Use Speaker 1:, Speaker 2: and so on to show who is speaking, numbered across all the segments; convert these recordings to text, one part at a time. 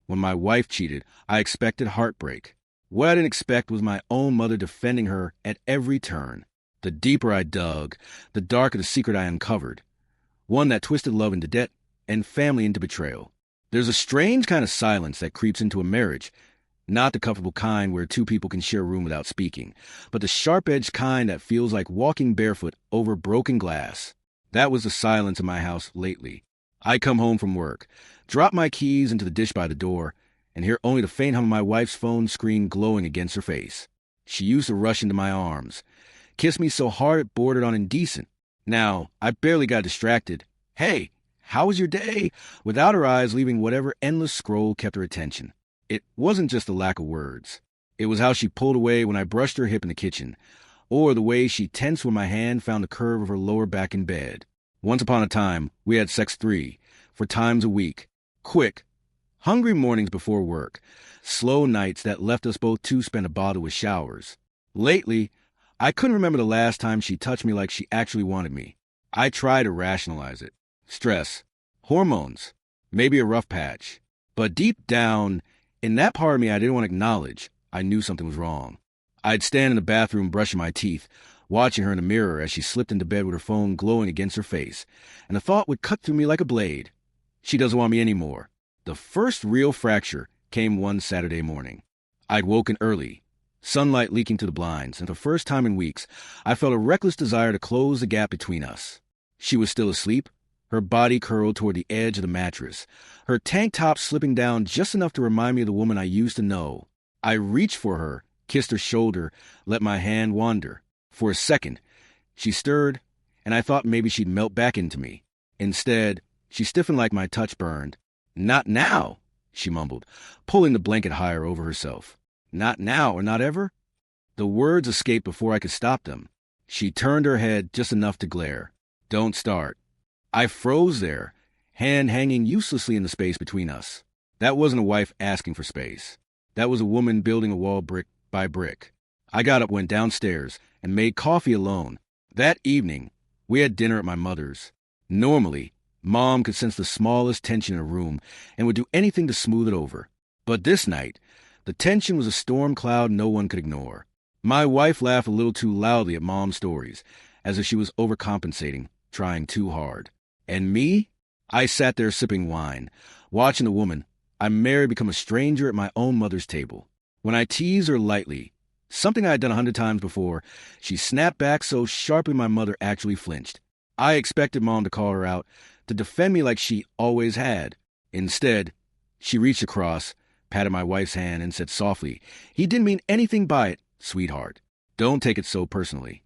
Speaker 1: When my wife cheated, I expected heartbreak. What I didn't expect was my own mother defending her at every turn. The deeper I dug, the darker the secret I uncovered. One that twisted love into debt and family into betrayal. There's a strange kind of silence that creeps into a marriage. Not the comfortable kind where two people can share a room without speaking, but the sharp-edged kind that feels like walking barefoot over broken glass. That was the silence in my house lately. I come home from work, drop my keys into the dish by the door, and hear only the faint hum of my wife's phone screen glowing against her face. She used to rush into my arms, kiss me so hard it bordered on indecent. Now, I barely got distracted. "Hey, how was your day?" Without her eyes leaving whatever endless scroll kept her attention. It wasn't just the lack of words. It was how she pulled away when I brushed her hip in the kitchen, or the way she tensed when my hand found the curve of her lower back in bed. Once upon a time, we had sex 4 times a week. Quick, hungry mornings before work. Slow nights that left us both to spend a bottle with showers. Lately, I couldn't remember the last time she touched me like she actually wanted me. I tried to rationalize it. Stress, hormones, maybe a rough patch. But deep down, in that part of me I didn't want to acknowledge, I knew something was wrong. I'd stand in the bathroom brushing my teeth, watching her in the mirror as she slipped into bed with her phone glowing against her face, and the thought would cut through me like a blade. She doesn't want me anymore. The first real fracture came one Saturday morning. I'd woken early, sunlight leaking through the blinds, and for the first time in weeks, I felt a reckless desire to close the gap between us. She was still asleep, her body curled toward the edge of the mattress, her tank top slipping down just enough to remind me of the woman I used to know. I reached for her, kissed her shoulder, let my hand wander. For a second, she stirred, and I thought maybe she'd melt back into me. Instead, she stiffened like my touch burned. "Not now," she mumbled, pulling the blanket higher over herself. "Not now or not ever?" The words escaped before I could stop them. She turned her head just enough to glare. "Don't start." I froze there, hand hanging uselessly in the space between us. That wasn't a wife asking for space. That was a woman building a wall brick by brick. I got up, went downstairs, and made coffee alone. That evening, we had dinner at my mother's. Normally, Mom could sense the smallest tension in a room and would do anything to smooth it over. But this night, the tension was a storm cloud no one could ignore. My wife laughed a little too loudly at Mom's stories, as if she was overcompensating, trying too hard. And me? I sat there sipping wine, watching the woman I married become a stranger at my own mother's table. When I teased her lightly, something I had done 100 times before, she snapped back so sharply my mother actually flinched. I expected Mom to call her out, to defend me like she always had. Instead, she reached across, patted my wife's hand, and said softly, "He didn't mean anything by it, sweetheart. Don't take it so personally."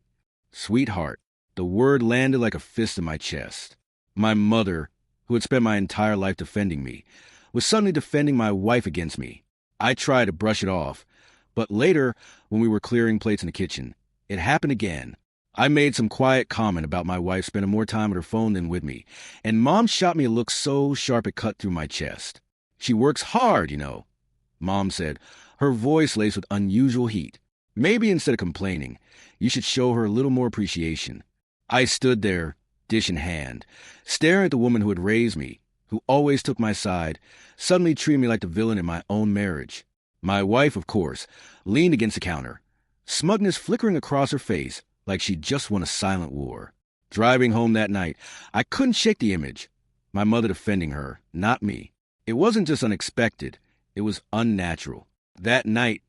Speaker 1: Sweetheart. The word landed like a fist in my chest. My mother, who had spent my entire life defending me, was suddenly defending my wife against me. I tried to brush it off, but later, when we were clearing plates in the kitchen, it happened again. I made some quiet comment about my wife spending more time with her phone than with me, and Mom shot me a look so sharp it cut through my chest. "She works hard, you know," Mom said, her voice laced with unusual heat. "Maybe instead of complaining, you should show her a little more appreciation." I stood there, dish in hand, staring at the woman who had raised me, who always took my side, suddenly treating me like the villain in my own marriage. My wife, of course, leaned against the counter, smugness flickering across her face like she'd just won a silent war. Driving home that night, I couldn't shake the image. My mother defending her, not me. It wasn't just unexpected, it was unnatural. That night,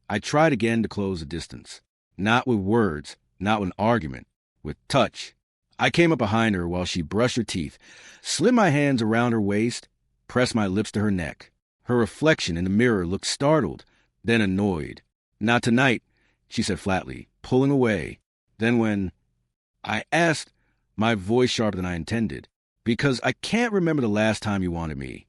Speaker 1: I tried again to close the distance. Not with words, not with an argument, with touch. I came up behind her while she brushed her teeth, slid my hands around her waist, pressed my lips to her neck. Her reflection in the mirror looked startled, then annoyed. "Not tonight," she said flatly, pulling away. Then when I asked, my voice sharper than I intended, "Because I can't remember the last time you wanted me."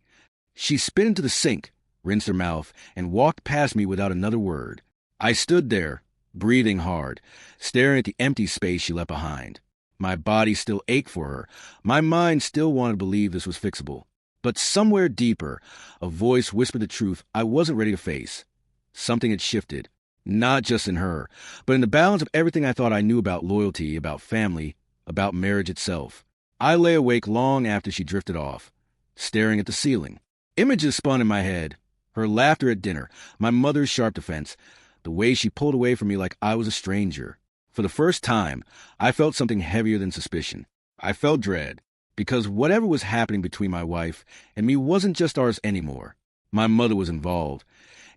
Speaker 1: She spit into the sink, rinsed her mouth, and walked past me without another word. I stood there, breathing hard, staring at the empty space she left behind. My body still ached for her. My mind still wanted to believe this was fixable. But somewhere deeper, a voice whispered the truth I wasn't ready to face. Something had shifted, not just in her, but in the balance of everything I thought I knew about loyalty, about family, about marriage itself. I lay awake long after she drifted off, staring at the ceiling. Images spun in my head. Her laughter at dinner, my mother's sharp defense, the way she pulled away from me like I was a stranger. For the first time, I felt something heavier than suspicion. I felt dread, because whatever was happening between my wife and me wasn't just ours anymore. My mother was involved,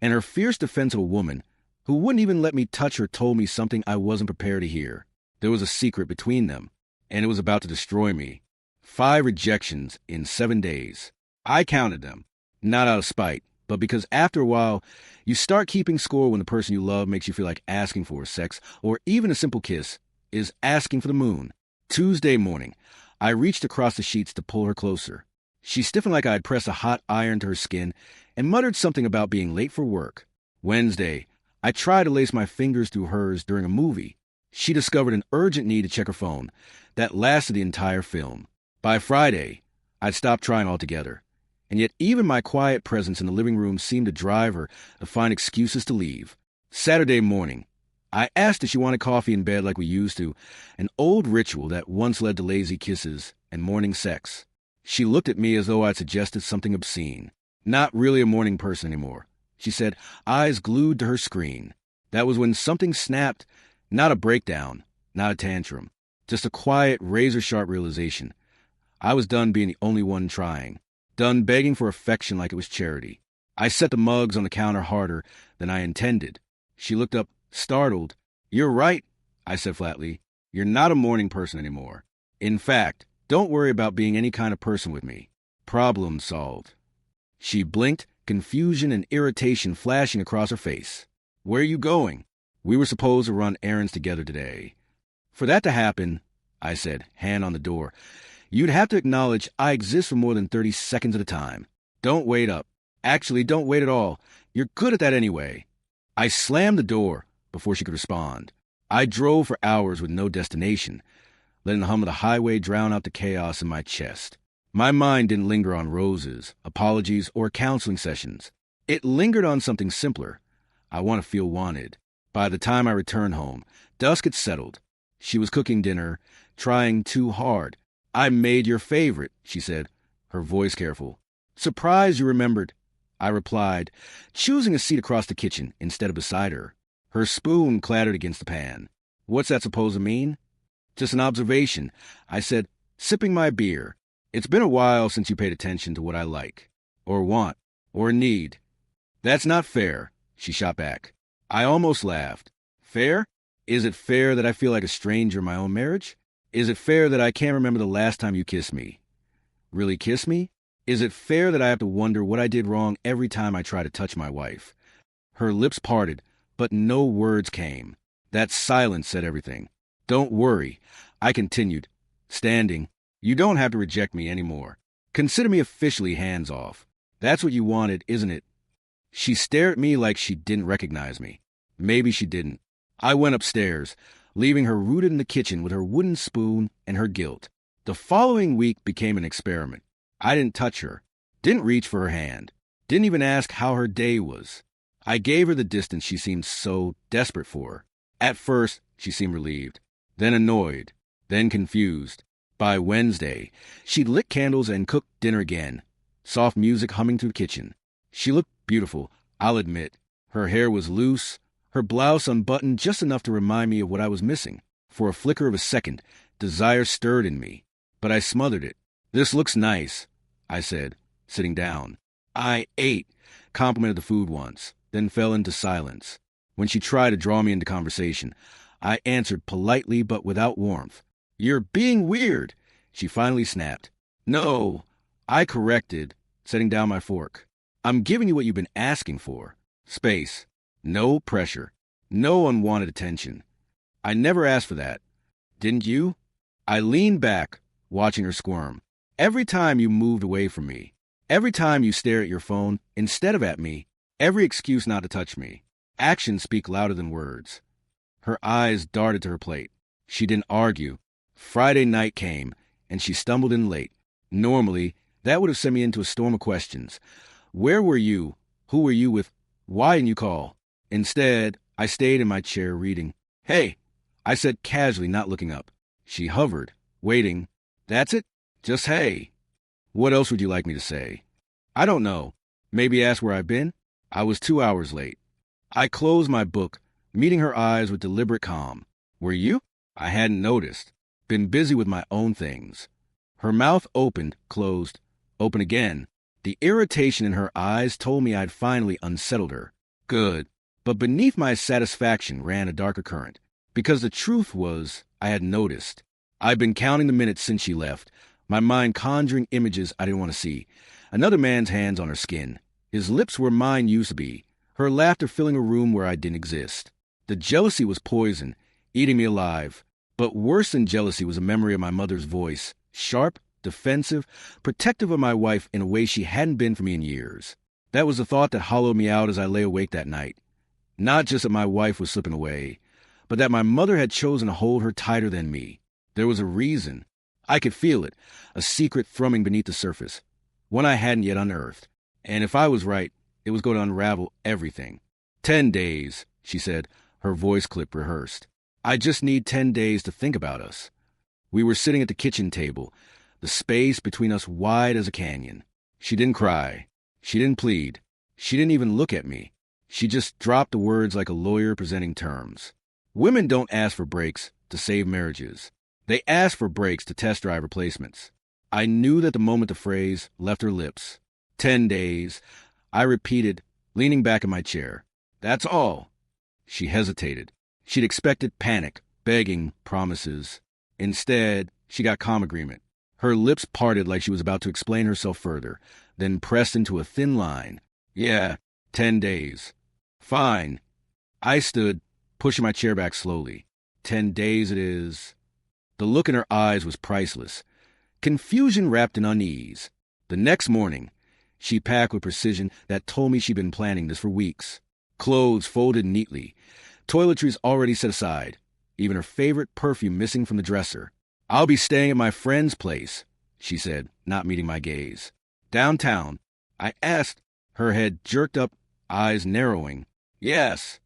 Speaker 1: and her fierce defense of a woman who wouldn't even let me touch her told me something I wasn't prepared to hear. There was a secret between them, and it was about to destroy me. 5 rejections in 7 days. I counted them, not out of spite, but because after a while, you start keeping score when the person you love makes you feel like asking for sex, or even a simple kiss, is asking for the moon. Tuesday morning, I reached across the sheets to pull her closer. She stiffened like I had pressed a hot iron to her skin and muttered something about being late for work. Wednesday, I tried to lace my fingers through hers during a movie. She discovered an urgent need to check her phone. That lasted the entire film. By Friday, I'd stopped trying altogether. And yet even my quiet presence in the living room seemed to drive her to find excuses to leave. Saturday morning, I asked if she wanted coffee in bed like we used to, an old ritual that once led to lazy kisses and morning sex. She looked at me as though I'd suggested something obscene. Not really a morning person anymore, she said, eyes glued to her screen. That was when something snapped, not a breakdown, not a tantrum, just a quiet, razor-sharp realization. I was done being the only one trying, done begging for affection like it was charity. I set the mugs on the counter harder than I intended. She looked up, startled. "You're right," I said flatly. "You're not a morning person anymore. In fact, don't worry about being any kind of person with me. Problem solved." She blinked, confusion and irritation flashing across her face. "Where are you going?" "We were supposed to run errands together today." "For that to happen," I said, hand on the door, "you'd have to acknowledge I exist for more than 30 seconds at a time. Don't wait up. Actually, don't wait at all. You're good at that anyway." I slammed the door before she could respond. I drove for hours with no destination, letting the hum of the highway drown out the chaos in my chest. My mind didn't linger on roses, apologies, or counseling sessions. It lingered on something simpler. I want to feel wanted. By the time I returned home, dusk had settled. She was cooking dinner, trying too hard. "I made your favorite," she said, her voice careful. "Surprised you remembered," I replied, choosing a seat across the kitchen instead of beside her. Her spoon clattered against the pan. "What's that supposed to mean?" "Just an observation," I said, sipping my beer. "It's been a while since you paid attention to what I like, or want, or need." "That's not fair," she shot back. I almost laughed. "Fair? Is it fair that I feel like a stranger in my own marriage? Is it fair that I can't remember the last time you kissed me? Really kiss me? Is it fair that I have to wonder what I did wrong every time I try to touch my wife?" Her lips parted, but no words came. That silence said everything. "Don't worry," I continued, standing. "You don't have to reject me anymore. Consider me officially hands off. That's what you wanted, isn't it?" She stared at me like she didn't recognize me. Maybe she didn't. I went upstairs, leaving her rooted in the kitchen with her wooden spoon and her guilt. The following week became an experiment. I didn't touch her, didn't reach for her hand, didn't even ask how her day was. I gave her the distance she seemed so desperate for. At first, she seemed relieved, then annoyed, then confused. By Wednesday, she'd lit candles and cooked dinner again, soft music humming through the kitchen. She looked beautiful, I'll admit. Her hair was loose, her blouse unbuttoned just enough to remind me of what I was missing. For a flicker of a second, desire stirred in me, but I smothered it. "This looks nice," I said, sitting down. I ate, complimented the food once, then fell into silence. When she tried to draw me into conversation, I answered politely but without warmth. "You're being weird," she finally snapped. "No," I corrected, setting down my fork. "I'm giving you what you've been asking for. Space. No pressure. No unwanted attention. I never asked for that. Didn't you?" I leaned back, watching her squirm. "Every time you moved away from me, every time you stare at your phone instead of at me, every excuse not to touch me. Actions speak louder than words." Her eyes darted to her plate. She didn't argue. Friday night came, and she stumbled in late. Normally, that would have sent me into a storm of questions. Where were you? Who were you with? Why didn't you call? Instead, I stayed in my chair reading. "Hey," I said casually, not looking up. She hovered, waiting. "That's it? Just hey." "What else would you like me to say?" "I don't know. Maybe ask where I've been?" I was 2 hours late. I closed my book, meeting her eyes with deliberate calm. Were you? I hadn't noticed. Been busy with my own things. Her mouth opened, closed, opened again. The irritation in her eyes told me I'd finally unsettled her. Good. But beneath my satisfaction ran a darker current. Because the truth was, I had noticed. I'd been counting the minutes since she left, my mind conjuring images I didn't want to see. Another man's hands on her skin. His lips where mine used to be. Her laughter filling a room where I didn't exist. The jealousy was poison, eating me alive. But worse than jealousy was a memory of my mother's voice. Sharp, defensive, protective of my wife in a way she hadn't been for me in years. That was the thought that hollowed me out as I lay awake that night. Not just that my wife was slipping away, but that my mother had chosen to hold her tighter than me. There was a reason. I could feel it, a secret thrumming beneath the surface, one I hadn't yet unearthed. And if I was right, it was going to unravel everything. 10 days, she said, her voice clip rehearsed. I just need 10 days to think about us. We were sitting at the kitchen table, the space between us wide as a canyon. She didn't cry. She didn't plead. She didn't even look at me. She just dropped the words like a lawyer presenting terms. Women don't ask for breaks to save marriages. They ask for breaks to test drive replacements. I knew that the moment the phrase left her lips. 10 days, I repeated, leaning back in my chair. That's all. She hesitated. She'd expected panic, begging, promises. Instead, she got calm agreement. Her lips parted like she was about to explain herself further, then pressed into a thin line. Yeah, 10 days. Fine. I stood, pushing my chair back slowly. 10 days it is. The look in her eyes was priceless. Confusion wrapped in unease. The next morning, she packed with precision that told me she'd been planning this for weeks. Clothes folded neatly. Toiletries already set aside. Even her favorite perfume missing from the dresser. I'll be staying at my friend's place, she said, not meeting my gaze. Downtown. I asked, her head jerked up, eyes narrowing. Yes.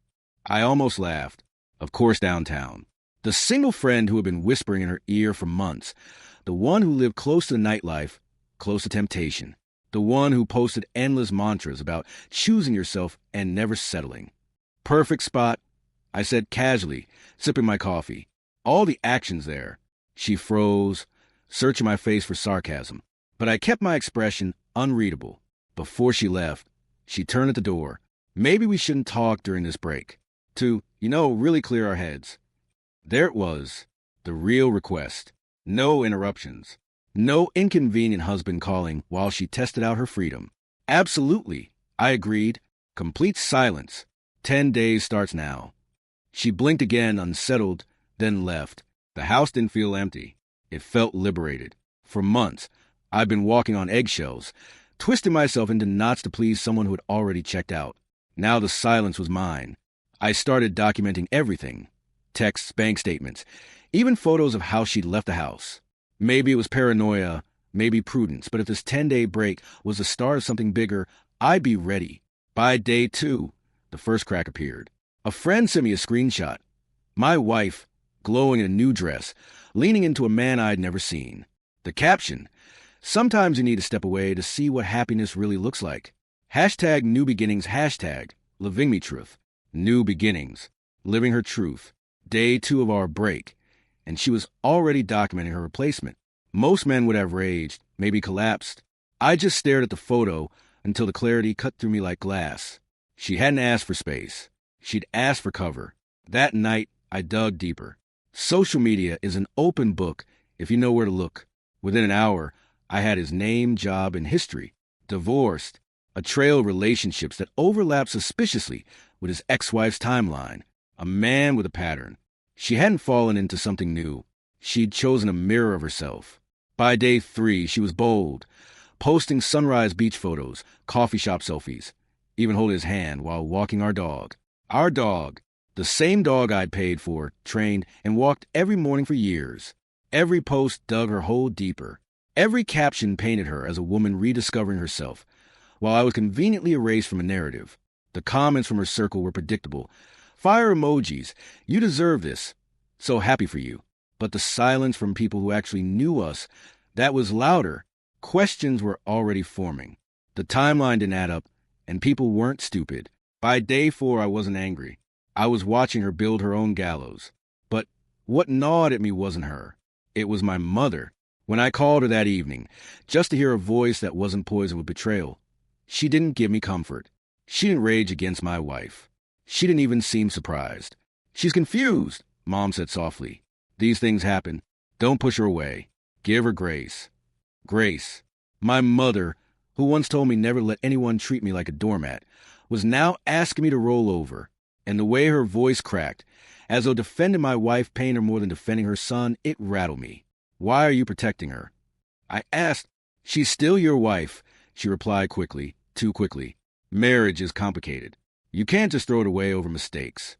Speaker 1: I almost laughed. Of course downtown. The single friend who had been whispering in her ear for months. The one who lived close to the nightlife, close to temptation. The one who posted endless mantras about choosing yourself and never settling. Perfect spot, I said casually, sipping my coffee. All the actions there. She froze, searching my face for sarcasm. But I kept my expression unreadable. Before she left, she turned at the door. Maybe we shouldn't talk during this break. To, really clear our heads. There it was, the real request. No interruptions. No inconvenient husband calling while she tested out her freedom. Absolutely, I agreed. Complete silence. 10 days starts now. She blinked again, unsettled, then left. The house didn't feel empty. It felt liberated. For months, I'd been walking on eggshells, twisting myself into knots to please someone who had already checked out. Now the silence was mine. I started documenting everything. Texts, bank statements, even photos of how she'd left the house. Maybe it was paranoia, maybe prudence, but if this 10-day break was the start of something bigger, I'd be ready. By day 2, the first crack appeared. A friend sent me a screenshot. My wife, glowing in a new dress, leaning into a man I'd never seen. The caption, sometimes you need to step away to see what happiness really looks like. Hashtag new beginnings, hashtag living me truth. New beginnings, living her truth. Day 2 of our break, and she was already documenting her replacement. Most men would have raged, maybe collapsed. I just stared at the photo until the clarity cut through me like glass. She hadn't asked for space. She'd asked for cover. That night, I dug deeper. Social media is an open book if you know where to look. Within an hour, I had his name, job, and history. Divorced. A trail of relationships that overlapped suspiciously with his ex-wife's timeline. A man with a pattern. She hadn't fallen into something new. She'd chosen a mirror of herself. By day 3, she was bold, posting sunrise beach photos, coffee shop selfies, even holding his hand while walking our dog. Our dog, the same dog I'd paid for, trained, and walked every morning for years. Every post dug her hole deeper. Every caption painted her as a woman rediscovering herself, while I was conveniently erased from a narrative. The comments from her circle were predictable. Fire emojis. You deserve this. So happy for you. But the silence from people who actually knew us, that was louder. Questions were already forming. The timeline didn't add up, and people weren't stupid. By day 4, I wasn't angry. I was watching her build her own gallows. But what gnawed at me wasn't her. It was my mother. When I called her that evening, just to hear a voice that wasn't poisoned with betrayal, she didn't give me comfort. She didn't rage against my wife. She didn't even seem surprised. "She's confused," Mom said softly. "These things happen. Don't push her away. Give her grace." Grace. My mother, who once told me never let anyone treat me like a doormat, was now asking me to roll over. And the way her voice cracked, as though defending my wife pained her more than defending her son, it rattled me. "Why are you protecting her?" I asked. "She's still your wife," she replied quickly, too quickly. "Marriage is complicated. You can't just throw it away over mistakes."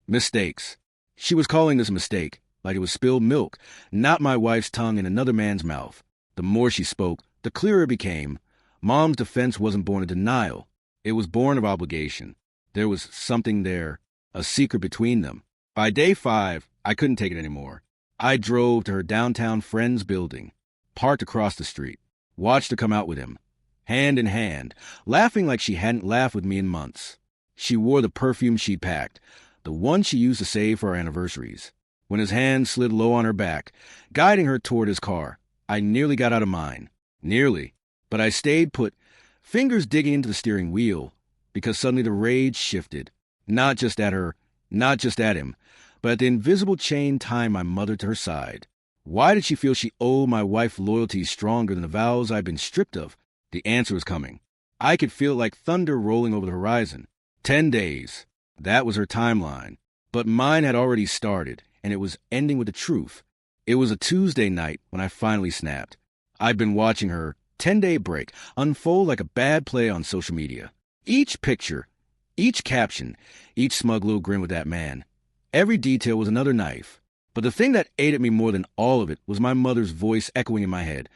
Speaker 1: Mistakes. She was calling this a mistake, like it was spilled milk, not my wife's tongue in another man's mouth. The more she spoke, the clearer it became. Mom's defense wasn't born of denial. It was born of obligation. There was something there, a secret between them. By day 5, I couldn't take it anymore. I drove to her downtown friend's building, parked across the street, watched her come out with him, hand in hand, laughing like she hadn't laughed with me in months. She wore the perfume she'd packed, the one she used to save for our anniversaries. When his hand slid low on her back, guiding her toward his car, I nearly got out of mine. Nearly. But I stayed put, fingers digging into the steering wheel, because suddenly the rage shifted, not just at her, not just at him, but at the invisible chain tying my mother to her side. Why did she feel she owed my wife loyalty stronger than the vows I'd been stripped of? The answer was coming. I could feel it like thunder rolling over the horizon. 10 days. That was her timeline. But mine had already started, and it was ending with the truth. It was a Tuesday night when I finally snapped. I'd been watching her 10-day break unfold like a bad play on social media. Each picture, each caption, each smug little grin with that man. Every detail was another knife. But the thing that ate at me more than all of it was my mother's voice echoing in my head,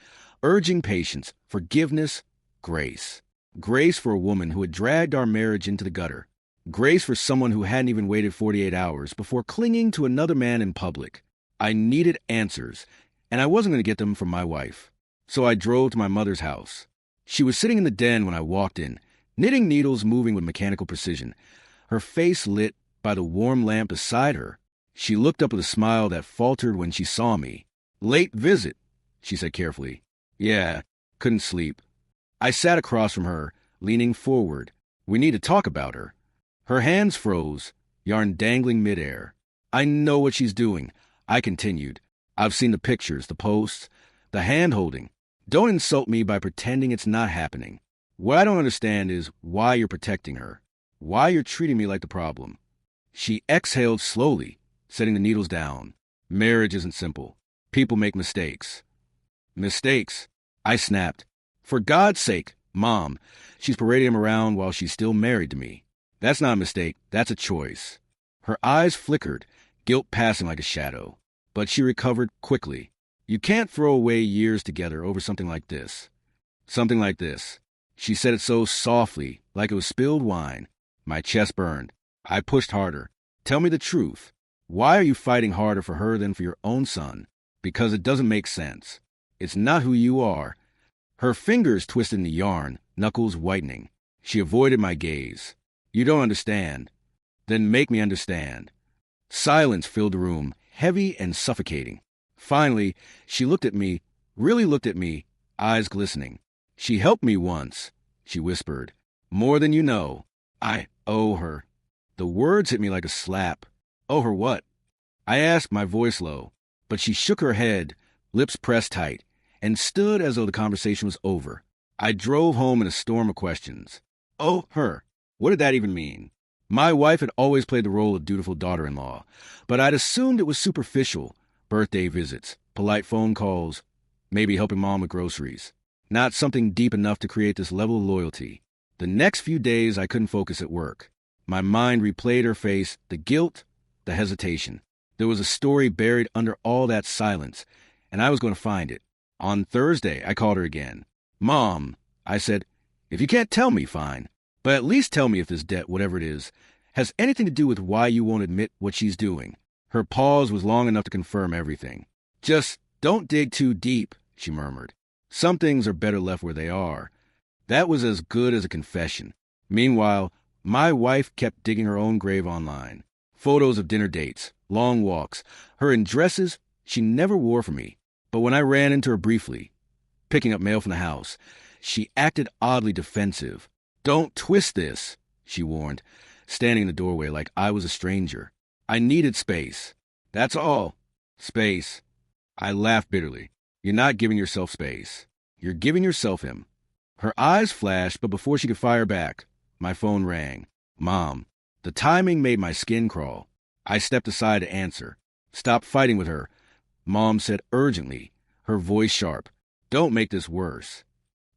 Speaker 1: urging patience, forgiveness, grace. Grace for a woman who had dragged our marriage into the gutter. Grace for someone who hadn't even waited 48 hours before clinging to another man in public. I needed answers, and I wasn't going to get them from my wife. So I drove to my mother's house. She was sitting in the den when I walked in, knitting needles moving with mechanical precision, her face lit by the warm lamp beside her. She looked up with a smile that faltered when she saw me. "Late visit," she said carefully. "Yeah, couldn't sleep." I sat across from her, leaning forward. "We need to talk about her." Her hands froze, yarn dangling midair. "I know what she's doing," I continued. "I've seen the pictures, the posts, the hand-holding. Don't insult me by pretending it's not happening. What I don't understand is why you're protecting her, why you're treating me like the problem." She exhaled slowly, setting the needles down. "Marriage isn't simple. People make mistakes." "Mistakes?" I snapped. "For God's sake, Mom, she's parading him around while she's still married to me. That's not a mistake, that's a choice." Her eyes flickered, guilt passing like a shadow. But she recovered quickly. "You can't throw away years together over something like this." "Something like this." She said it so softly, like it was spilled wine. My chest burned. I pushed harder. "Tell me the truth. Why are you fighting harder for her than for your own son?" "Because it doesn't make sense. It's not who you are." Her fingers twisted in the yarn, knuckles whitening. She avoided my gaze. "You don't understand." "Then make me understand." Silence filled the room, heavy and suffocating. Finally, she looked at me, really looked at me, eyes glistening. "She helped me once," she whispered. "More than you know. I owe her." The words hit me like a slap. "Owe her what?" I asked, my voice low. But she shook her head, lips pressed tight, and stood as though the conversation was over. I drove home in a storm of questions. Owe her? What did that even mean? My wife had always played the role of dutiful daughter-in-law, but I'd assumed it was superficial. Birthday visits, polite phone calls, maybe helping Mom with groceries. Not something deep enough to create this level of loyalty. The next few days I couldn't focus at work. My mind replayed her face, the guilt, the hesitation. There was a story buried under all that silence, and I was going to find it. On Thursday, I called her again. "Mom," I said, "if you can't tell me, fine. But at least tell me if this debt, whatever it is, has anything to do with why you won't admit what she's doing." Her pause was long enough to confirm everything. "Just don't dig too deep," she murmured. "Some things are better left where they are." That was as good as a confession. Meanwhile, my wife kept digging her own grave online. Photos of dinner dates, long walks, her in dresses she never wore for me. But when I ran into her briefly, picking up mail from the house, she acted oddly defensive. "Don't twist this," she warned, standing in the doorway like I was a stranger. I needed space. That's all. Space. I laughed bitterly. You're not giving yourself space. You're giving yourself him. Her eyes flashed, but before she could fire back, my phone rang. Mom. The timing made my skin crawl. I stepped aside to answer. "Stop fighting with her," Mom said urgently, her voice sharp. "Don't make this worse."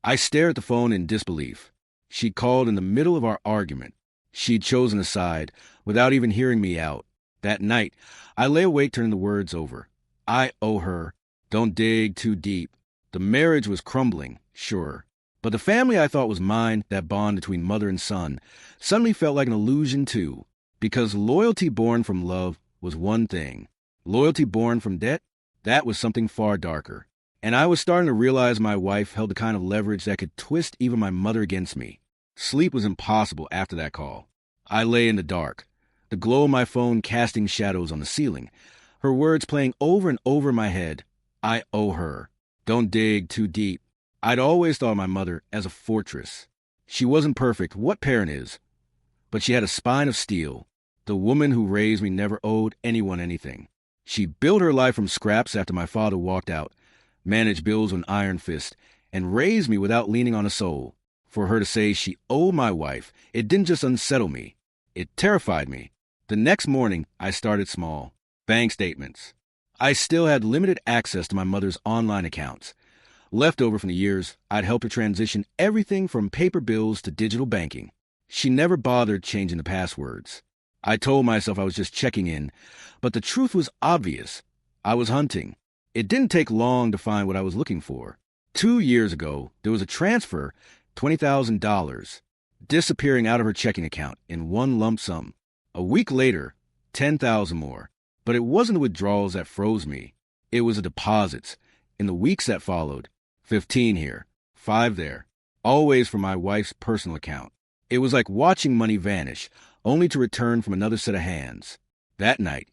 Speaker 1: I stared at the phone in disbelief. She called in the middle of our argument. She'd chosen a side without even hearing me out. That night, I lay awake turning the words over. I owe her. Don't dig too deep. The marriage was crumbling, sure. But the family I thought was mine, that bond between mother and son, suddenly felt like an illusion too. Because loyalty born from love was one thing. Loyalty born from debt, that was something far darker. And I was starting to realize my wife held the kind of leverage that could twist even my mother against me. Sleep was impossible after that call. I lay in the dark, the glow of my phone casting shadows on the ceiling, her words playing over and over in my head. I owe her. Don't dig too deep. I'd always thought of my mother as a fortress. She wasn't perfect, what parent is? But she had a spine of steel. The woman who raised me never owed anyone anything. She built her life from scraps after my father walked out, managed bills with an iron fist, and raised me without leaning on a soul. For her to say she owed my wife, it didn't just unsettle me. It terrified me. The next morning, I started small. Bank statements. I still had limited access to my mother's online accounts. Leftover from the years, I'd helped her transition everything from paper bills to digital banking. She never bothered changing the passwords. I told myself I was just checking in, but the truth was obvious. I was hunting. It didn't take long to find what I was looking for. 2 years ago, there was a transfer, $20,000, disappearing out of her checking account in one lump sum. A week later, $10,000 more. But it wasn't the withdrawals that froze me. It was the deposits. In the weeks that followed, 15 here, 5 there, always from my wife's personal account. It was like watching money vanish, only to return from another set of hands. That night,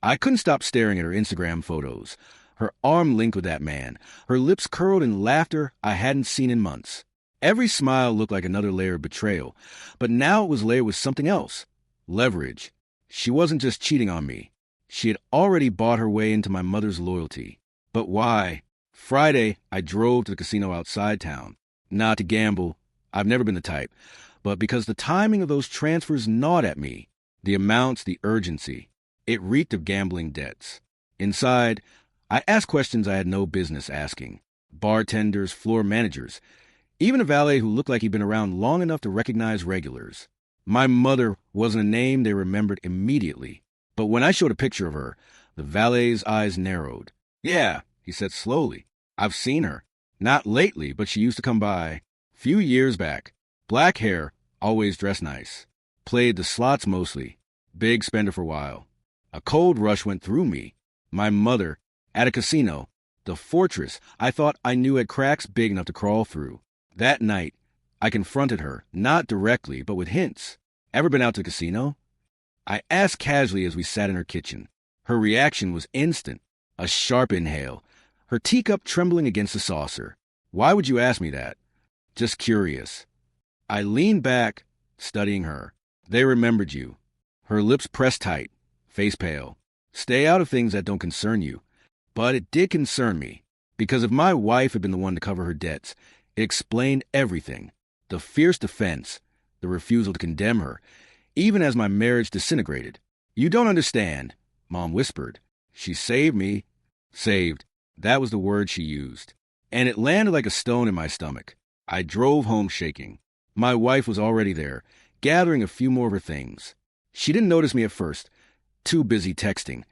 Speaker 1: I couldn't stop staring at her Instagram photos, her arm linked with that man, her lips curled in laughter I hadn't seen in months. Every smile looked like another layer of betrayal, but now it was layered with something else. Leverage. She wasn't just cheating on me. She had already bought her way into my mother's loyalty. But why? Friday, I drove to the casino outside town. Not to gamble. I've never been the type. But because the timing of those transfers gnawed at me. The amounts, the urgency. It reeked of gambling debts. Inside, I asked questions I had no business asking. Bartenders, floor managers. Even a valet who looked like he'd been around long enough to recognize regulars. My mother wasn't a name they remembered immediately. But when I showed a picture of her, the valet's eyes narrowed. "Yeah," he said slowly. "I've seen her. Not lately, but she used to come by. Few years back. Black hair, always dressed nice. Played the slots mostly. Big spender for a while." A cold rush went through me. My mother, at a casino. The fortress I thought I knew had cracks big enough to crawl through. That night, I confronted her, not directly, but with hints. "Ever been out to the casino?" I asked casually as we sat in her kitchen. Her reaction was instant. A sharp inhale, her teacup trembling against the saucer. "Why would you ask me that?" "Just curious." I leaned back, studying her. "They remembered you." Her lips pressed tight, face pale. "Stay out of things that don't concern you." But it did concern me, because if my wife had been the one to cover her debts, it explained everything. The fierce defense, the refusal to condemn her, even as my marriage disintegrated. "You don't understand," Mom whispered. "She saved me." Saved. That was the word she used. And it landed like a stone in my stomach. I drove home shaking. My wife was already there, gathering a few more of her things. She didn't notice me at first, too busy texting,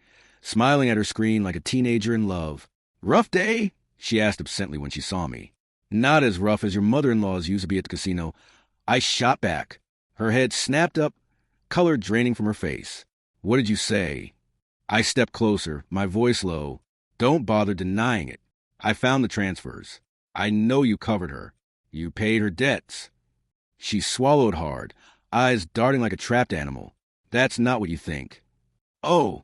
Speaker 1: smiling at her screen like a teenager in love. "Rough day?" she asked absently when she saw me. "Not as rough as your mother-in-law's used to be at the casino." I shot back. Her head snapped up, color draining from her face. "What did you say?" I stepped closer, my voice low. "Don't bother denying it. I found the transfers. I know you covered her. You paid her debts." She swallowed hard, eyes darting like a trapped animal. That's not what you think. Oh,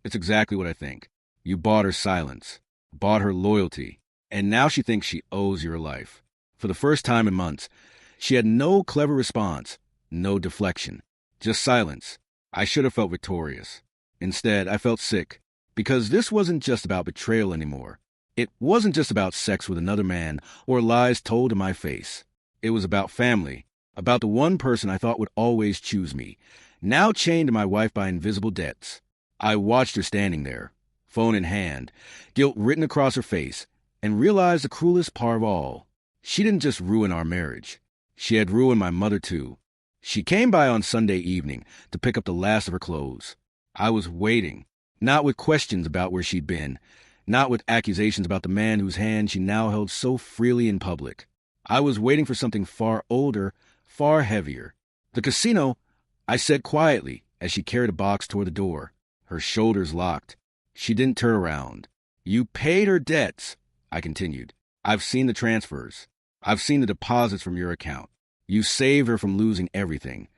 Speaker 1: it's exactly what I think. You bought her silence, bought her loyalty, and now she thinks she owes your life. For the first time in months, she had no clever response, no deflection, just silence. I should have felt victorious. Instead, I felt sick, because this wasn't just about betrayal anymore. It wasn't just about sex with another man or lies told to my face. It was about family, about the one person I thought would always choose me, now chained to my wife by invisible debts. I watched her standing there, phone in hand, guilt written across her face, and realized the cruelest part of all. She didn't just ruin our marriage. She had ruined my mother, too. She came by on Sunday evening to pick up the last of her clothes. I was waiting, not with questions about where she'd been, not with accusations about the man whose hand she now held so freely in public. I was waiting for something far older, far heavier. The casino, I said quietly as she carried a box toward the door, her shoulders locked. She didn't turn around. You paid her debts, I continued. I've seen the transfers. I've seen the deposits from your account. You saved her from losing everything.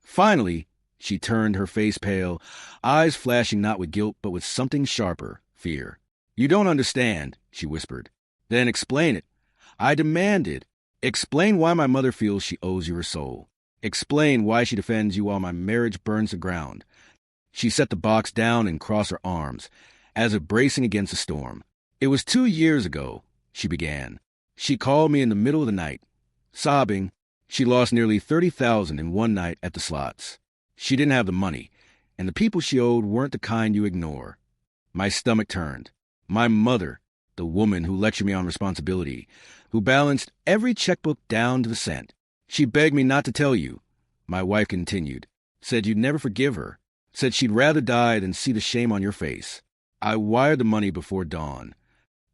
Speaker 1: Finally, she turned, her face pale, eyes flashing not with guilt but with something sharper, fear. You don't understand, she whispered. Then explain it. I demanded. Explain why my mother feels she owes you her soul. Explain why she defends you while my marriage burns to ground. She set the box down and crossed her arms, as if bracing against a storm. It was 2 years ago, she began. She called me in the middle of the night, sobbing. She lost nearly $30,000 in one night at the slots. She didn't have the money, and the people she owed weren't the kind you ignore. My stomach turned. My mother, the woman who lectured me on responsibility, who balanced every checkbook down to the cent. She begged me not to tell you, my wife continued, said you'd never forgive her, said she'd rather die than see the shame on your face. I wired the money before dawn.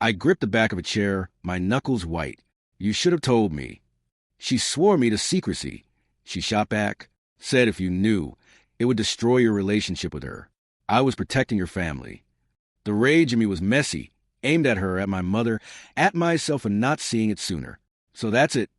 Speaker 1: I gripped the back of a chair, my knuckles white. You should have told me. She swore me to secrecy. She shot back, said if you knew, it would destroy your relationship with her. I was protecting your family. The rage in me was messy, aimed at her, at my mother, at myself for not seeing it sooner. So that's it.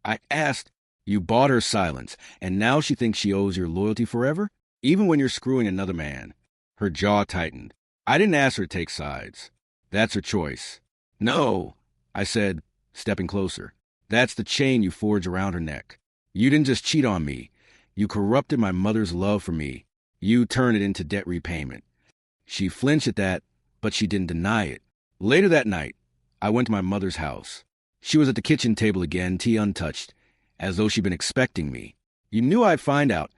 Speaker 1: I asked. You bought her silence, and now she thinks she owes your loyalty forever, even when you're screwing another man. Her jaw tightened. I didn't ask her to take sides. That's her choice. No, I said, stepping closer. That's the chain you forged around her neck. You didn't just cheat on me. You corrupted my mother's love for me. You turned it into debt repayment. She flinched at that, but she didn't deny it. Later that night, I went to my mother's house. She was at the kitchen table again, tea untouched, as though she'd been expecting me. You knew I'd find out,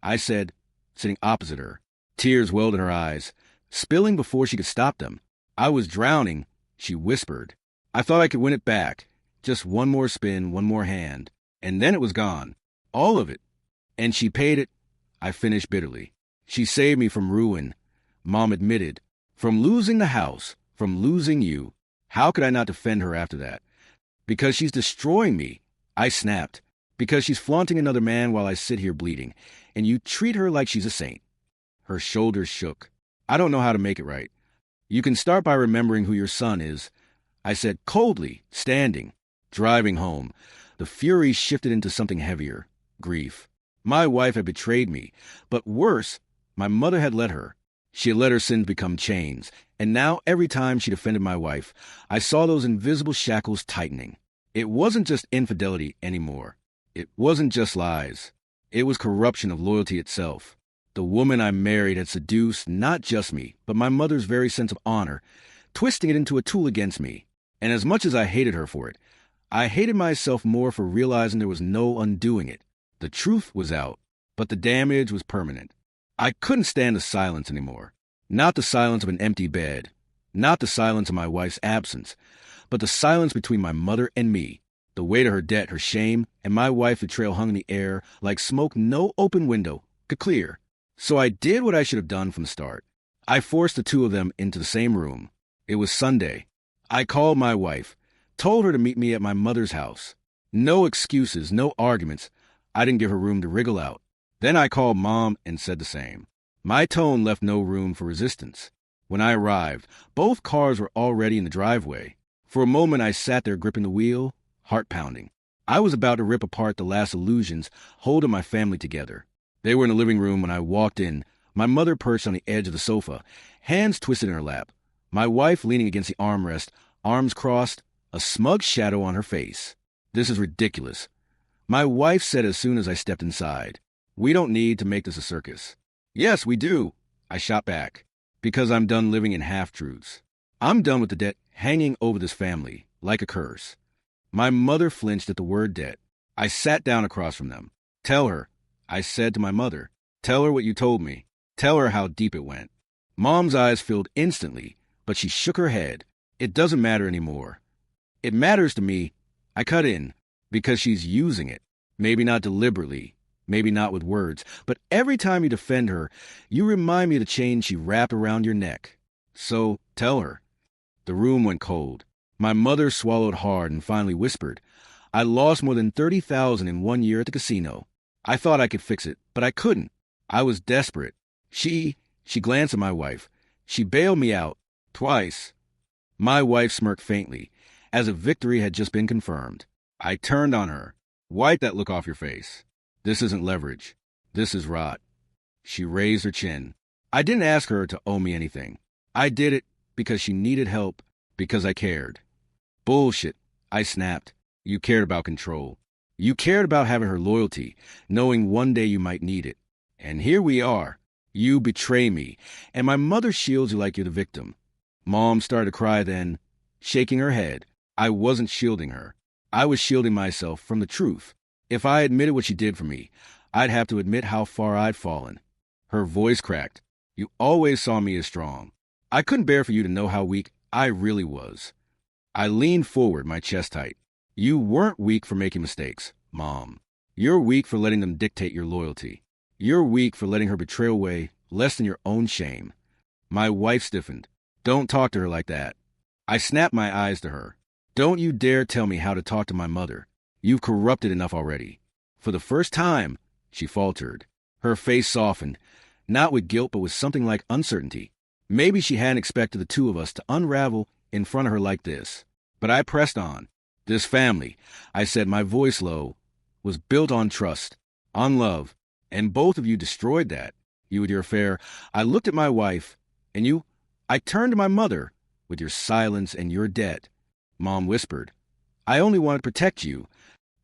Speaker 1: I said, sitting opposite her. Tears welled in her eyes, spilling before she could stop them. I was drowning, she whispered. I thought I could win it back. Just one more spin, one more hand. And then it was gone. All of it. And she paid it, I finished bitterly. She saved me from ruin, Mom admitted. From losing the house, from losing you. How could I not defend her after that? Because she's destroying me, I snapped. Because she's flaunting another man while I sit here bleeding, and you treat her like she's a saint. Her shoulders shook. I don't know how to make it right. You can start by remembering who your son is, I said coldly, standing, driving home. The fury shifted into something heavier, grief. My wife had betrayed me, but worse, my mother had let her. She had let her sins become chains, and now every time she defended my wife, I saw those invisible shackles tightening. It wasn't just infidelity anymore. It wasn't just lies. It was corruption of loyalty itself. The woman I married had seduced not just me, but my mother's very sense of honor, twisting it into a tool against me. And as much as I hated her for it, I hated myself more for realizing there was no undoing it. The truth was out, but the damage was permanent. I couldn't stand the silence anymore. Not the silence of an empty bed, not the silence of my wife's absence, but the silence between my mother and me. The weight of her debt, her shame, and my wife's betrayal hung in the air like smoke no open window could clear. So I did what I should have done from the start. I forced the two of them into the same room. It was Sunday. I called my wife, told her to meet me at my mother's house. No excuses, no arguments. I didn't give her room to wriggle out. Then I called Mom and said the same. My tone left no room for resistance. When I arrived, both cars were already in the driveway. For a moment I sat there gripping the wheel, heart pounding. I was about to rip apart the last illusions holding my family together. They were in the living room when I walked in, my mother perched on the edge of the sofa, hands twisted in her lap, my wife leaning against the armrest, arms crossed, a smug shadow on her face. This is ridiculous. My wife said as soon as I stepped inside, "We don't need to make this a circus." "Yes, we do," I shot back, because I'm done living in half-truths. I'm done with the debt hanging over this family, like a curse. My mother flinched at the word debt. I sat down across from them. "Tell her," I said to my mother. "Tell her what you told me. Tell her how deep it went." Mom's eyes filled instantly, but she shook her head. "It doesn't matter anymore." "It matters to me." I cut in, because she's using it. Maybe not deliberately, maybe not with words, but every time you defend her, you remind me of the chain she wrapped around your neck. So, tell her. The room went cold. My mother swallowed hard and finally whispered, "I lost more than $30,000 in 1 year at the casino. I thought I could fix it, but I couldn't. I was desperate. She glanced at my wife. She bailed me out. Twice." My wife smirked faintly, as if victory had just been confirmed. I turned on her. "Wipe that look off your face. This isn't leverage. This is rot." She raised her chin. "I didn't ask her to owe me anything. I did it because she needed help, because I cared." "Bullshit," I snapped. "You cared about control. You cared about having her loyalty, knowing one day you might need it. And here we are. You betray me, and my mother shields you like you're the victim." Mom started to cry then, shaking her head. I wasn't shielding her. I was shielding myself from the truth. If I admitted what she did for me, I'd have to admit how far I'd fallen. Her voice cracked. "You always saw me as strong. I couldn't bear for you to know how weak I really was." I leaned forward, my chest tight. "You weren't weak for making mistakes, Mom. You're weak for letting them dictate your loyalty. You're weak for letting her betrayal weigh less than your own shame." My wife stiffened. "Don't talk to her like that." I snapped my eyes to her. "Don't you dare tell me how to talk to my mother. You've corrupted enough already." For the first time, she faltered. Her face softened, not with guilt but with something like uncertainty. Maybe she hadn't expected the two of us to unravel in front of her like this. But I pressed on. "This family," I said, my voice low, "was built on trust, on love, and both of you destroyed that. You with your affair." I looked at my wife, "And you?" I turned to my mother, "With your silence and your debt." Mom whispered, "I only wanted to protect you."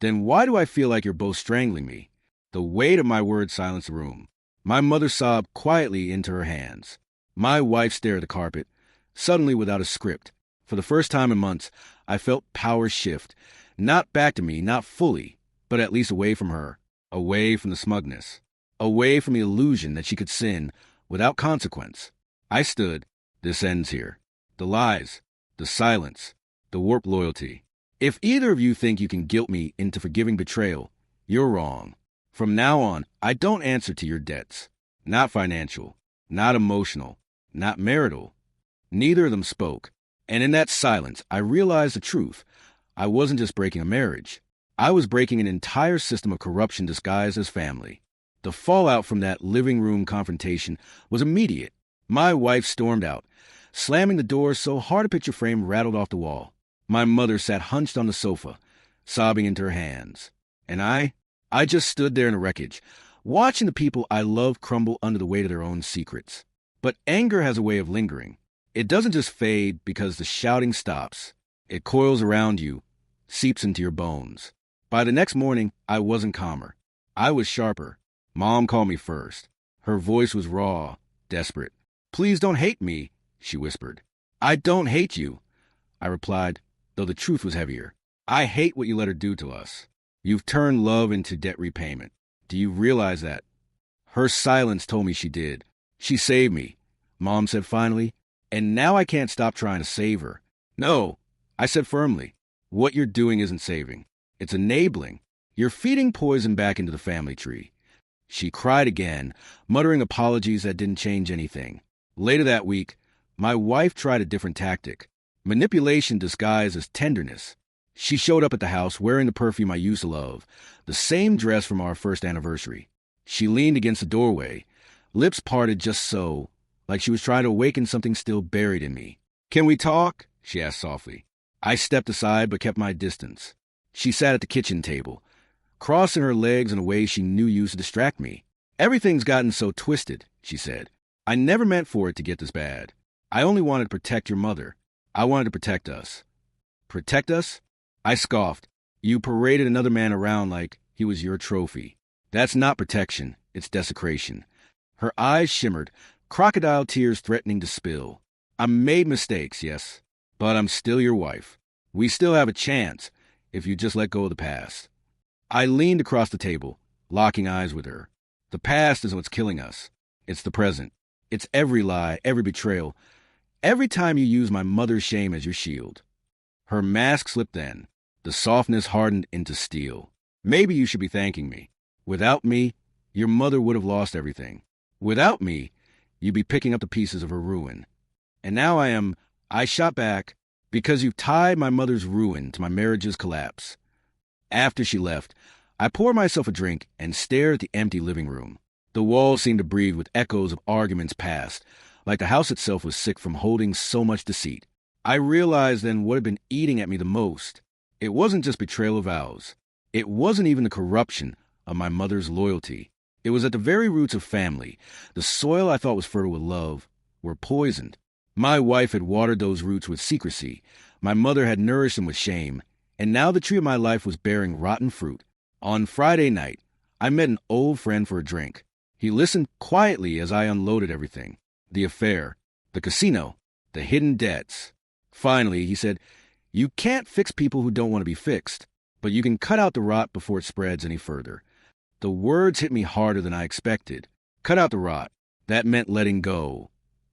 Speaker 1: "Then why do I feel like you're both strangling me?" The weight of my words silenced the room. My mother sobbed quietly into her hands. My wife stared at the carpet, suddenly without a script. For the first time in months, I felt power shift. Not back to me, not fully, but at least away from her, away from the smugness, away from the illusion that she could sin without consequence. I stood. This ends here. The lies, the silence, the warped loyalty. If either of you think you can guilt me into forgiving betrayal, you're wrong. From now on, I don't answer to your debts. Not financial, not emotional, not marital. Neither of them spoke. And in that silence, I realized the truth. I wasn't just breaking a marriage. I was breaking an entire system of corruption disguised as family. The fallout from that living room confrontation was immediate. My wife stormed out, slamming the door so hard a picture frame rattled off the wall. My mother sat hunched on the sofa, sobbing into her hands. And I just stood there in the wreckage, watching the people I love crumble under the weight of their own secrets. But anger has a way of lingering. It doesn't just fade because the shouting stops. It coils around you, seeps into your bones. By the next morning, I wasn't calmer. I was sharper. Mom called me first. Her voice was raw, desperate. "Please don't hate me," she whispered. "I don't hate you," I replied, though the truth was heavier. "I hate what you let her do to us. You've turned love into debt repayment. Do you realize that?" Her silence told me she did. "She saved me," Mom said finally, "and now I can't stop trying to save her." "No," I said firmly. "What you're doing isn't saving. It's enabling. You're feeding poison back into the family tree." She cried again, muttering apologies that didn't change anything. Later that week, my wife tried a different tactic. Manipulation disguised as tenderness. She showed up at the house wearing the perfume I used to love, the same dress from our first anniversary. She leaned against the doorway, lips parted just so, like she was trying to awaken something still buried in me. "Can we talk?" she asked softly. I stepped aside but kept my distance. She sat at the kitchen table, crossing her legs in a way she knew used to distract me. "Everything's gotten so twisted," she said. "I never meant for it to get this bad. I only wanted to protect your mother. I wanted to protect us." "Protect us?" I scoffed. "You paraded another man around like he was your trophy. That's not protection, it's desecration." Her eyes shimmered, crocodile tears threatening to spill. "I made mistakes, yes, but I'm still your wife. We still have a chance if you just let go of the past." I leaned across the table, locking eyes with her. "The past is what's killing us. It's the present. It's every lie, every betrayal, every time you use my mother's shame as your shield." Her mask slipped then. The softness hardened into steel. "Maybe you should be thanking me. Without me, your mother would have lost everything. Without me, you'd be picking up the pieces of her ruin. And now I shot back, because you've tied my mother's ruin to my marriage's collapse." After she left, I poured myself a drink and stared at the empty living room. The walls seemed to breathe with echoes of arguments past, like the house itself was sick from holding so much deceit. I realized then what had been eating at me the most. It wasn't just betrayal of vows. It wasn't even the corruption of my mother's loyalty. It was at the very roots of family. The soil I thought was fertile with love were poisoned. My wife had watered those roots with secrecy. My mother had nourished them with shame. And now the tree of my life was bearing rotten fruit. On Friday night, I met an old friend for a drink. He listened quietly as I unloaded everything. The affair, the casino, the hidden debts. Finally, he said, "You can't fix people who don't want to be fixed, but you can cut out the rot before it spreads any further." The words hit me harder than I expected. Cut out the rot. That meant letting go.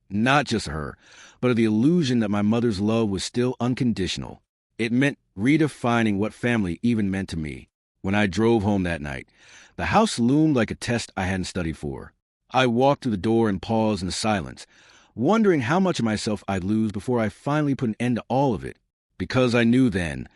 Speaker 1: Not just of her, but of the illusion that my mother's love was still unconditional. It meant redefining what family even meant to me. When I drove home that night, the house loomed like a test I hadn't studied for. I walked through the door and paused in the silence, wondering how much of myself I'd lose before I finally put an end to all of it. Because I knew then,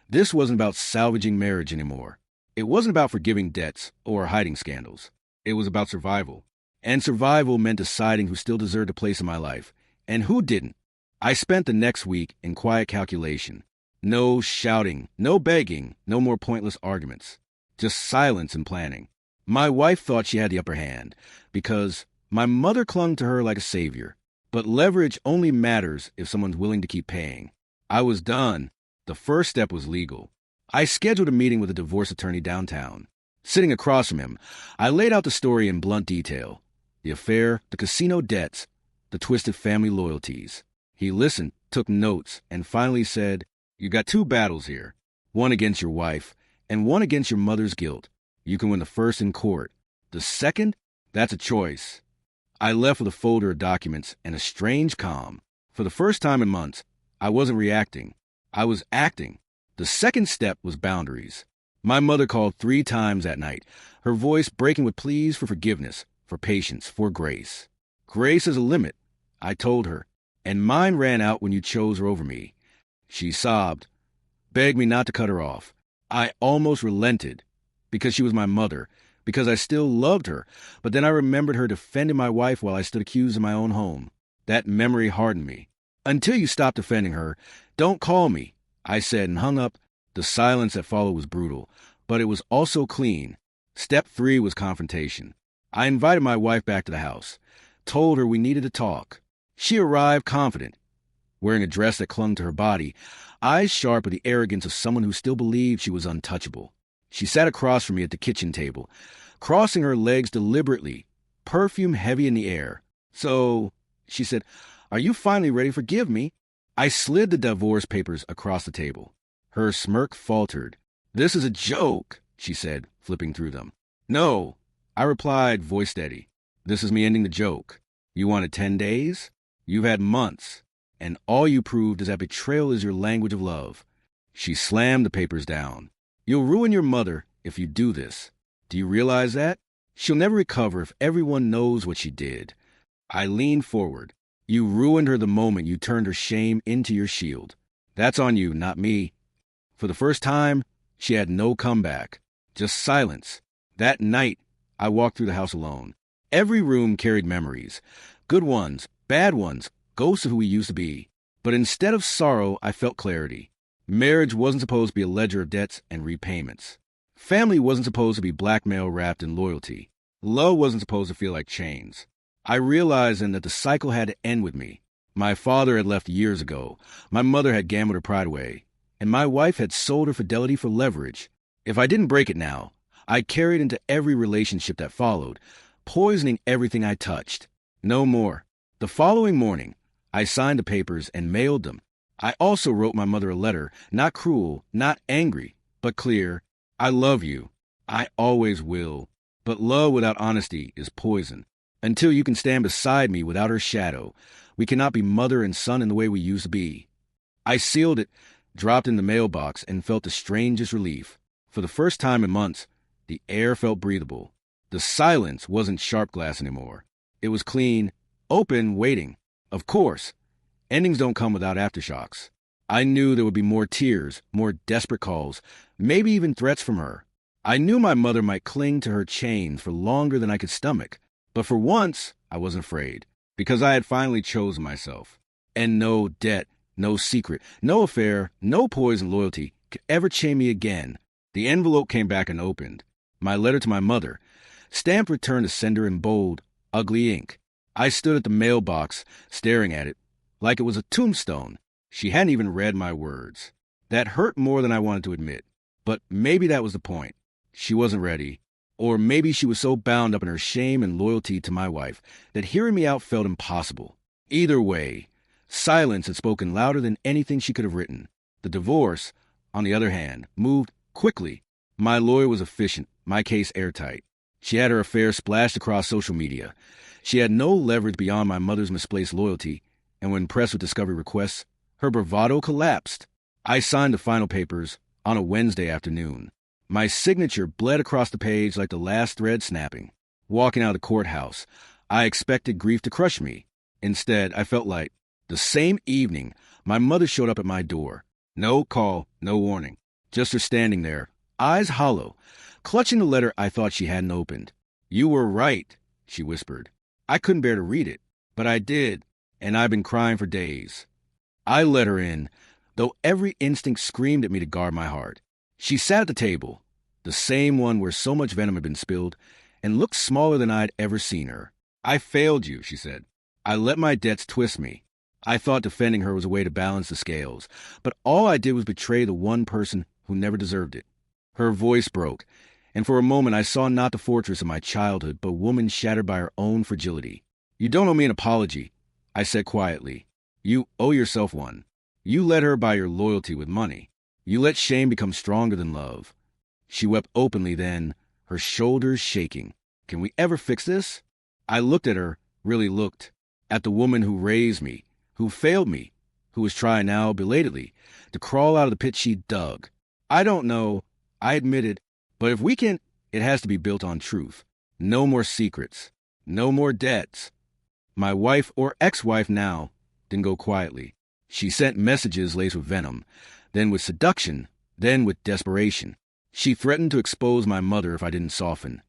Speaker 1: this wasn't about salvaging marriage anymore. It wasn't about forgiving debts or hiding scandals. It was about survival. And survival meant deciding who still deserved a place in my life, and who didn't. I spent the next week in quiet calculation. No shouting, no begging, no more pointless arguments. Just silence and planning. My wife thought she had the upper hand, because my mother clung to her like a savior. But leverage only matters if someone's willing to keep paying. I was done. The first step was legal. I scheduled a meeting with a divorce attorney downtown. Sitting across from him, I laid out the story in blunt detail. The affair, the casino debts, the twisted family loyalties. He listened, took notes, and finally said, "You got two battles here. One against your wife, and one against your mother's guilt. You can win the first in court. The second, that's a choice." I left with a folder of documents and a strange calm. For the first time in months, I wasn't reacting. I was acting. The second step was boundaries. My mother called 3 times that night, her voice breaking with pleas for forgiveness, for patience, for grace. "Grace is a limit," I told her, "and mine ran out when you chose her over me." She sobbed, begged me not to cut her off. I almost relented, because she was my mother, because I still loved her, but then I remembered her defending my wife while I stood accused in my own home. That memory hardened me. "Until you stop defending her, don't call me," I said and hung up. The silence that followed was brutal, but it was also clean. Step 3 was confrontation. I invited my wife back to the house, told her we needed to talk. She arrived confident, wearing a dress that clung to her body, eyes sharp with the arrogance of someone who still believed she was untouchable. She sat across from me at the kitchen table, crossing her legs deliberately, perfume heavy in the air. "So," she said, "are you finally ready to forgive me?" I slid the divorce papers across the table. Her smirk faltered. "This is a joke," she said, flipping through them. "No," I replied, voice steady. "This is me ending the joke. You wanted 10 days? You've had months. And all you proved is that betrayal is your language of love." She slammed the papers down. "You'll ruin your mother if you do this. Do you realize that? She'll never recover if everyone knows what she did." I leaned forward. "You ruined her the moment you turned her shame into your shield. That's on you, not me." For the first time, she had no comeback, just silence. That night, I walked through the house alone. Every room carried memories, good ones, bad ones, ghosts of who we used to be. But instead of sorrow, I felt clarity. Marriage wasn't supposed to be a ledger of debts and repayments. Family wasn't supposed to be blackmail wrapped in loyalty. Love wasn't supposed to feel like chains. I realized then that the cycle had to end with me. My father had left years ago. My mother had gambled her pride away. And my wife had sold her fidelity for leverage. If I didn't break it now, I carried into every relationship that followed, poisoning everything I touched. No more. The following morning, I signed the papers and mailed them. I also wrote my mother a letter, not cruel, not angry, but clear. I love you. I always will. But love without honesty is poison. Until you can stand beside me without her shadow, we cannot be mother and son in the way we used to be. I sealed it, dropped in the mailbox, and felt the strangest relief. For the first time in months, the air felt breathable. The silence wasn't sharp glass anymore. It was clean, open, waiting. Of course, endings don't come without aftershocks. I knew there would be more tears, more desperate calls, maybe even threats from her. I knew my mother might cling to her chains for longer than I could stomach. But for once, I wasn't afraid, because I had finally chosen myself. And no debt, no secret, no affair, no poison loyalty could ever chain me again. The envelope came back unopened. My letter to my mother, stamped return to sender in bold, ugly ink. I stood at the mailbox, staring at it, like it was a tombstone. She hadn't even read my words. That hurt more than I wanted to admit. But maybe that was the point. She wasn't ready. Or maybe she was so bound up in her shame and loyalty to my wife that hearing me out felt impossible. Either way, silence had spoken louder than anything she could have written. The divorce, on the other hand, moved quickly. My lawyer was efficient, my case airtight. She had her affair splashed across social media. She had no leverage beyond my mother's misplaced loyalty, and when pressed with discovery requests, her bravado collapsed. I signed the final papers on a Wednesday afternoon. My signature bled across the page like the last thread snapping. Walking out of the courthouse, I expected grief to crush me. Instead, I felt light. The same evening, my mother showed up at my door. No call, no warning. Just her standing there, eyes hollow, clutching the letter I thought she hadn't opened. "You were right," she whispered. I couldn't bear to read it, but I did, and I've been crying for days. I let her in, though every instinct screamed at me to guard my heart. She sat at the table, the same one where so much venom had been spilled, and looked smaller than I'd ever seen her. "I failed you," she said. "I let my debts twist me. I thought defending her was a way to balance the scales, but all I did was betray the one person who never deserved it." Her voice broke, and for a moment I saw not the fortress of my childhood, but a woman shattered by her own fragility. "You don't owe me an apology," I said quietly. "You owe yourself one. You led her by your loyalty with money. You let shame become stronger than love." She wept openly then, her shoulders shaking. "Can we ever fix this?" I looked at her, really looked, at the woman who raised me, who failed me, who was trying now, belatedly, to crawl out of the pit she dug. "I don't know," I admitted, "but if we can, it has to be built on truth. No more secrets. No more debts." My wife, or ex-wife now, didn't go quietly. She sent messages laced with venom, then with seduction, then with desperation. She threatened to expose my mother if I didn't soften,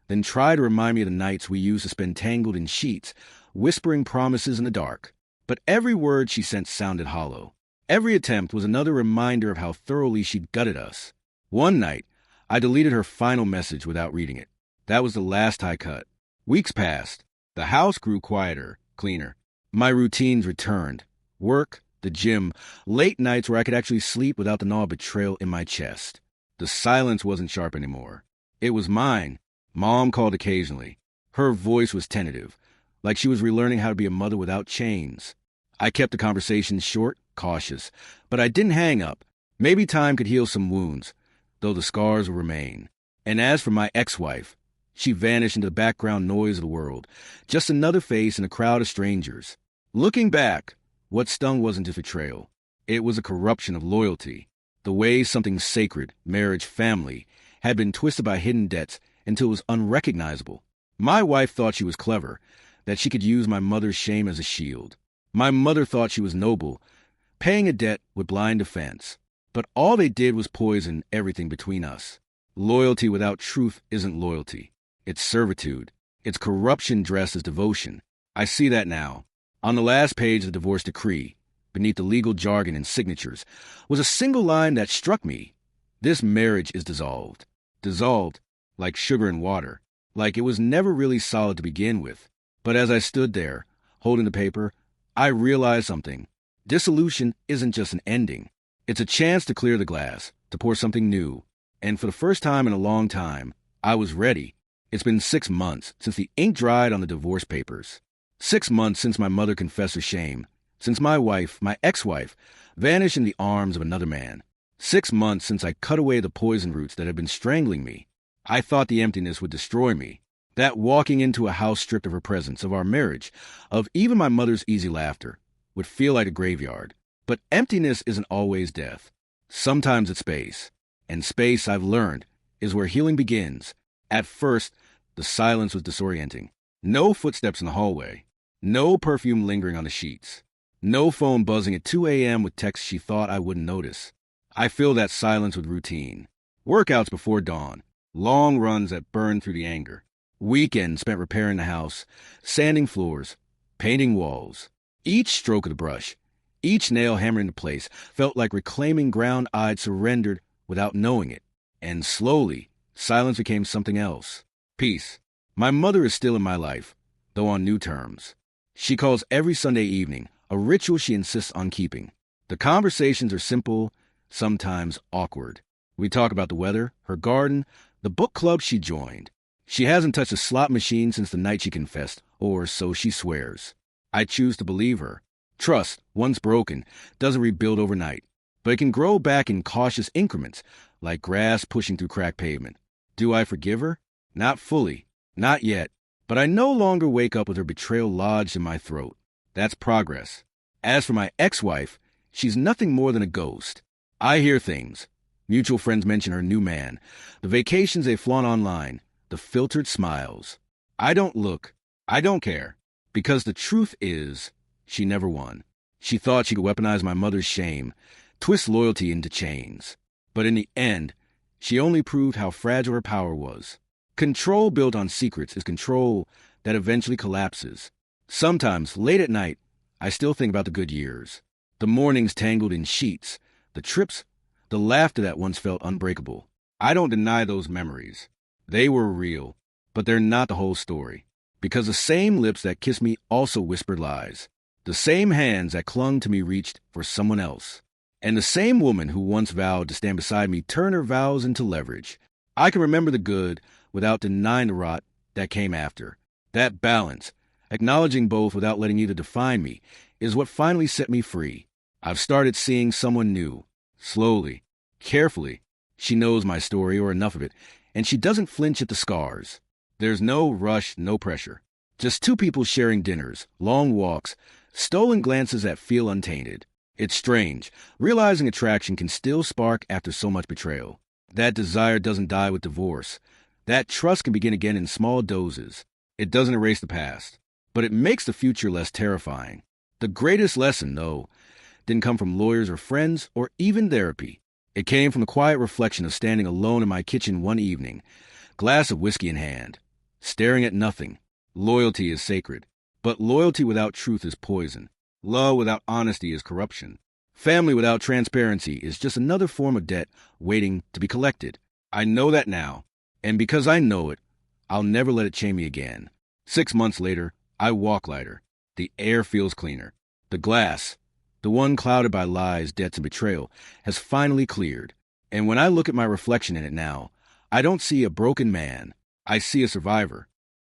Speaker 1: then tried to remind me of the nights we used to spend tangled in sheets, whispering promises in the dark. But every word she sent sounded hollow. Every attempt was another reminder of how thoroughly she'd gutted us. One night, I deleted her final message without reading it. That was the last I cut. Weeks passed. The house grew quieter, cleaner. My routines returned. Work, the gym, late nights where I could actually sleep without the gnaw of betrayal in my chest. The silence wasn't sharp anymore. It was mine. Mom called occasionally. Her voice was tentative, like she was relearning how to be a mother without chains. I kept the conversation short, cautious, but I didn't hang up. Maybe time could heal some wounds, though the scars will remain. And as for my ex-wife, she vanished into the background noise of the world, just another face in a crowd of strangers. Looking back, what stung wasn't just betrayal. It was a corruption of loyalty. The way something sacred, marriage, family, had been twisted by hidden debts until it was unrecognizable. My wife thought she was clever, that she could use my mother's shame as a shield. My mother thought she was noble, paying a debt with blind defense. But all they did was poison everything between us. Loyalty without truth isn't loyalty. It's servitude. It's corruption dressed as devotion. I see that now. On the last page of the divorce decree, beneath the legal jargon and signatures, was a single line that struck me. This marriage is dissolved. Dissolved, like sugar and water, like it was never really solid to begin with. But as I stood there, holding the paper, I realized something. Dissolution isn't just an ending. It's a chance to clear the glass, to pour something new. And for the first time in a long time, I was ready. It's been 6 months since the ink dried on the divorce papers. 6 months since my mother confessed her shame, since my wife, my ex-wife, vanished in the arms of another man. 6 months since I cut away the poison roots that had been strangling me. I thought the emptiness would destroy me, that walking into a house stripped of her presence, of our marriage, of even my mother's easy laughter, would feel like a graveyard. But emptiness isn't always death. Sometimes it's space. And space, I've learned, is where healing begins. At first, the silence was disorienting. No footsteps in the hallway. No perfume lingering on the sheets. No phone buzzing at 2 a.m. with texts she thought I wouldn't notice. I filled that silence with routine. Workouts before dawn. Long runs that burned through the anger. Weekends spent repairing the house, sanding floors, painting walls. Each stroke of the brush, each nail hammered into place, felt like reclaiming ground I'd surrendered without knowing it. And slowly, silence became something else. Peace. My mother is still in my life, though on new terms. She calls every Sunday evening, a ritual she insists on keeping. The conversations are simple, sometimes awkward. We talk about the weather, her garden, the book club she joined. She hasn't touched a slot machine since the night she confessed, or so she swears. I choose to believe her. Trust, once broken, doesn't rebuild overnight, but it can grow back in cautious increments, like grass pushing through cracked pavement. Do I forgive her? Not fully. Not yet. But I no longer wake up with her betrayal lodged in my throat. That's progress. As for my ex-wife, she's nothing more than a ghost. I hear things. Mutual friends mention her new man, the vacations they flaunt online, the filtered smiles. I don't look. I don't care. Because the truth is, she never won. She thought she could weaponize my mother's shame, twist loyalty into chains. But in the end, she only proved how fragile her power was. Control built on secrets is control that eventually collapses. Sometimes, late at night, I still think about the good years. The mornings tangled in sheets, the trips, the laughter that once felt unbreakable. I don't deny those memories. They were real, but they're not the whole story. Because the same lips that kissed me also whispered lies. The same hands that clung to me reached for someone else. And the same woman who once vowed to stand beside me turned her vows into leverage. I can remember the good without denying the rot that came after. That balance, acknowledging both without letting either define me, is what finally set me free. I've started seeing someone new. Slowly, carefully. She knows my story, or enough of it, and she doesn't flinch at the scars. There's no rush, no pressure. Just two people sharing dinners, long walks, stolen glances that feel untainted. It's strange. Realizing attraction can still spark after so much betrayal. That desire doesn't die with divorce. That trust can begin again in small doses. It doesn't erase the past, but it makes the future less terrifying. The greatest lesson, though, didn't come from lawyers or friends or even therapy. It came from the quiet reflection of standing alone in my kitchen one evening, glass of whiskey in hand, staring at nothing. Loyalty is sacred, but loyalty without truth is poison. Love without honesty is corruption. Family without transparency is just another form of debt waiting to be collected. I know that now, and because I know it, I'll never let it chain me again. 6 months later, I walk lighter. The air feels cleaner. The glass, the one clouded by lies, debts, and betrayal, has finally cleared. And when I look at my reflection in it now, I don't see a broken man. I see a survivor.